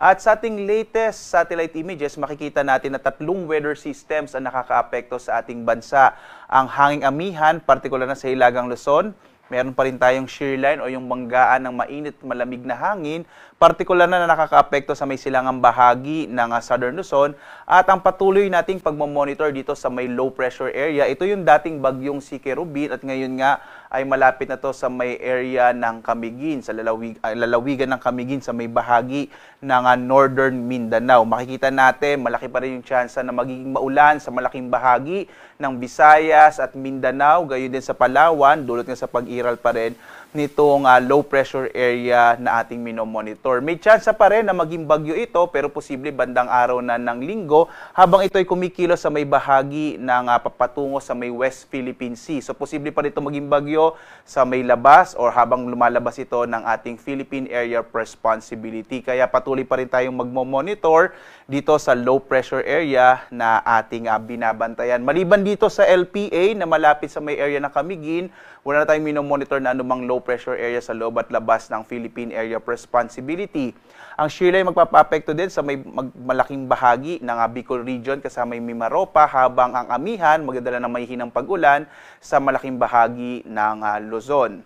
At sa ating latest satellite images, makikita natin na tatlong weather systems ang nakakaapekto sa ating bansa. Ang hanging amihan, partikular na sa Hilagang Luzon, meron pa rin tayong shear line o yung banggaan ng mainit malamig na hangin, partikular na nakakaapekto sa may silangang bahagi ng Southern Luzon, at ang patuloy nating pagmamonitor dito sa may low pressure area. Ito yung dating bagyong si Kerubin at ngayon nga ay malapit na to sa may area ng Camiguin, sa lalawigan ng Camiguin sa may bahagi ng Northern Mindanao. Makikita natin malaki pa rin yung tsansa na magiging maulan sa malaking bahagi ng Visayas at Mindanao, gayon din sa Palawan, dulot nga sa pag-iral pa rin nitong low pressure area na ating minomonitor. May tsansa pa rin na maging bagyo ito, pero posible bandang araw na ng linggo habang ito ay kumikilos sa may bahagi ng papatungo sa may West Philippine Sea. So posible pa rin ito maging bagyo sa may labas or habang lumalabas ito ng ating Philippine Area of Responsibility. Kaya patuloy pa rin tayong magmomonitor dito sa low pressure area na ating binabantayan. Maliban dito sa LPA na malapit sa may area ng Camiguin, wala na tayong minomonitor na anumang low pressure area sa loob at labas ng Philippine Area of Responsibility. Ang shear line magpapa-apekto din sa may malaking bahagi ng Bicol Region kasama yung Mimaropa, habang ang amihan magdadala ng mahihinang pag-ulan sa malaking bahagi ng Luzon.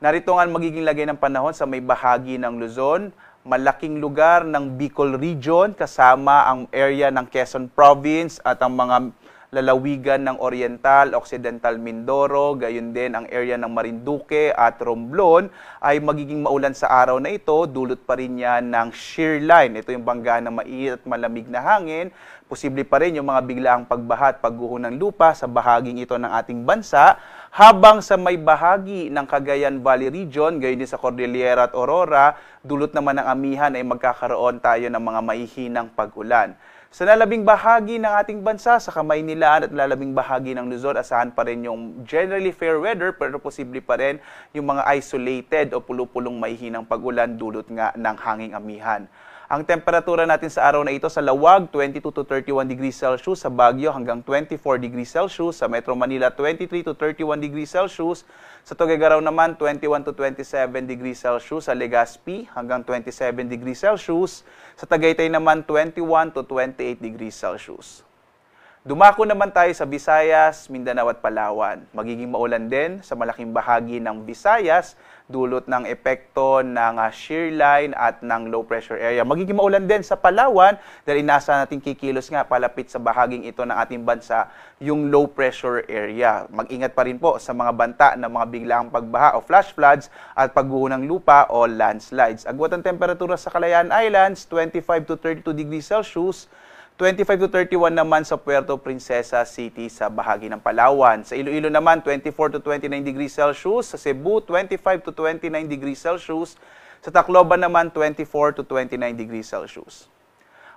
Narito nga magiging lagay ng panahon sa may bahagi ng Luzon, malaking lugar ng Bicol Region kasama ang area ng Quezon Province at ang mga lalawigan ng Oriental, Occidental Mindoro, gayon din ang area ng Marinduque at Romblon ay magiging maulan sa araw na ito. Dulot pa rin yan ng shear line. Ito yung banggaan ng mainit at malamig na hangin. Posible pa rin yung mga biglaang pagbaha at pagguho ng lupa sa bahaging ito ng ating bansa, habang sa may bahagi ng Cagayan Valley Region, gayon din sa Cordillera at Aurora, dulot naman ng amihan ay magkakaroon tayo ng mga maihinang pag-ulan. Sa lalabing bahagi ng ating bansa, sa Kamaynilaan at lalabing bahagi ng Luzon, asahan pa rin yung generally fair weather, pero posible pa rin yung mga isolated o pulupulong maihinang pag-ulan dulot nga ng hanging amihan. Ang temperatura natin sa araw na ito sa Lawag, 22 to 31 degrees Celsius, sa Baguio hanggang 24 degrees Celsius, sa Metro Manila 23 to 31 degrees Celsius, sa Tuguegarao naman 21 to 27 degrees Celsius, sa Legazpi hanggang 27 degrees Celsius, sa Tagaytay naman 21 to 28 degrees Celsius. Dumako naman tayo sa Visayas, Mindanao at Palawan. Magiging maulan din sa malaking bahagi ng Visayas, dulot ng epekto ng shear line at ng low pressure area. Magiging maulan din sa Palawan dahil inaasahan natin kikilos nga palapit sa bahaging ito ng ating bansa yung low pressure area. Mag-ingat pa rin po sa mga banta ng mga biglaang pagbaha o flash floods at pagguho ng lupa o landslides. Agwat ang temperatura sa Kalayaan Islands, 25 to 32 degrees Celsius, 25 to 31 naman sa Puerto Princesa City sa bahagi ng Palawan. Sa Iloilo naman, 24 to 29 degrees Celsius. Sa Cebu, 25 to 29 degrees Celsius. Sa Tacloban naman, 24 to 29 degrees Celsius.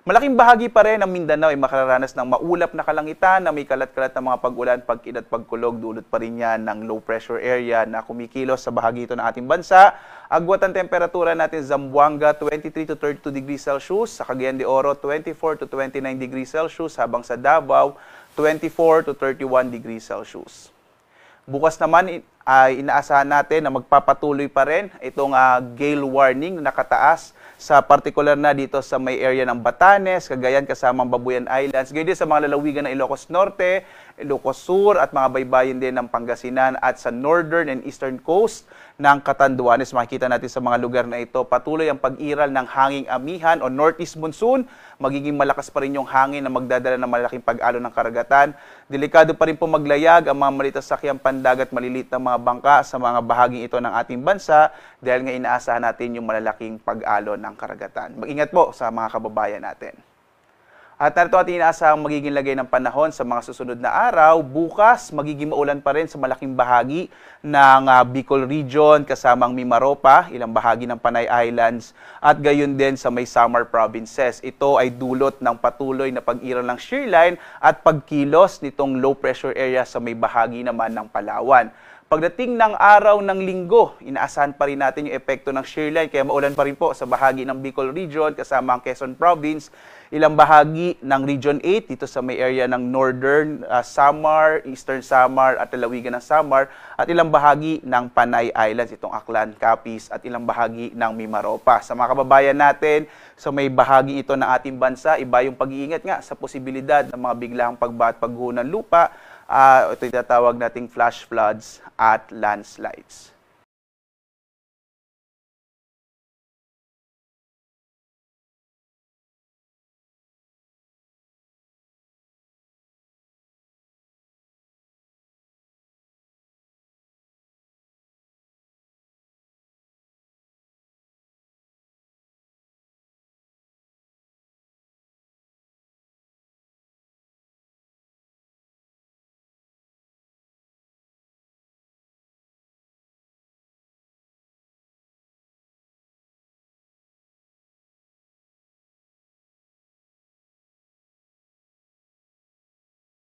Malaking bahagi pa rin ng Mindanao ay makararanas ng maulap na kalangitan na may kalat-kalat na mga pag-ulan, pag-inat, pagkulog. Dulot pa rin yan ng low pressure area na kumikilos sa bahagi ito ng ating bansa. Agwat ang temperatura natin sa Zamboanga, 23 to 32 degrees Celsius. Sa Cagayan de Oro, 24 to 29 degrees Celsius. Habang sa Davao, 24 to 31 degrees Celsius. Bukas naman ay inaasahan natin na magpapatuloy pa rin itong gale warning na nakataas sa partikular na dito sa may area ng Batanes, Cagayan kasama ang Babuyan Islands, gayon din sa mga lalawigan ng Ilocos Norte, Ilocos Sur at mga baybayin din ng Pangasinan at sa northern and eastern coast ng Catanduanes. Makikita natin sa mga lugar na ito patuloy ang pag-iral ng hanging amihan o northeast monsoon. Magiging malakas pa rin yung hangin na magdadala ng malaking pag-alon ng karagatan. Delikado pa rin po maglayag ang mga malitasakyang pandagat, maliliit na mga bangka sa mga bahaging ito ng ating bansa dahil nga inaasahan natin yung malalaking pag-alon ng karagatan. Mag-ingat po sa mga kababayan natin. At narito ating inaasahang magiging lagay ng panahon sa mga susunod na araw. Bukas, magiging maulan pa rin sa malaking bahagi ng Bicol Region kasama ang Mimaropa, ilang bahagi ng Panay Islands at gayon din sa may Samar Provinces. Ito ay dulot ng patuloy na pag-iral ng shear line at pagkilos nitong low pressure area sa may bahagi naman ng Palawan. Pagdating ng araw ng linggo, inaasahan pa rin natin yung epekto ng shear line, kaya maulan pa rin po sa bahagi ng Bicol Region kasama ang Quezon Province, ilang bahagi ng Region 8 dito sa may area ng Northern Samar, Eastern Samar at lalawigan ng Samar, at ilang bahagi ng Panay Islands, itong Aklan, Capiz, at ilang bahagi ng Mimaropa. Sa mga kababayan natin, sa may bahagi ito ng ating bansa, iba yung pag-iingat nga sa posibilidad ng mga biglang pagbaha at pagguho ng lupa. Ito yung tatawag nating flash floods at landslides.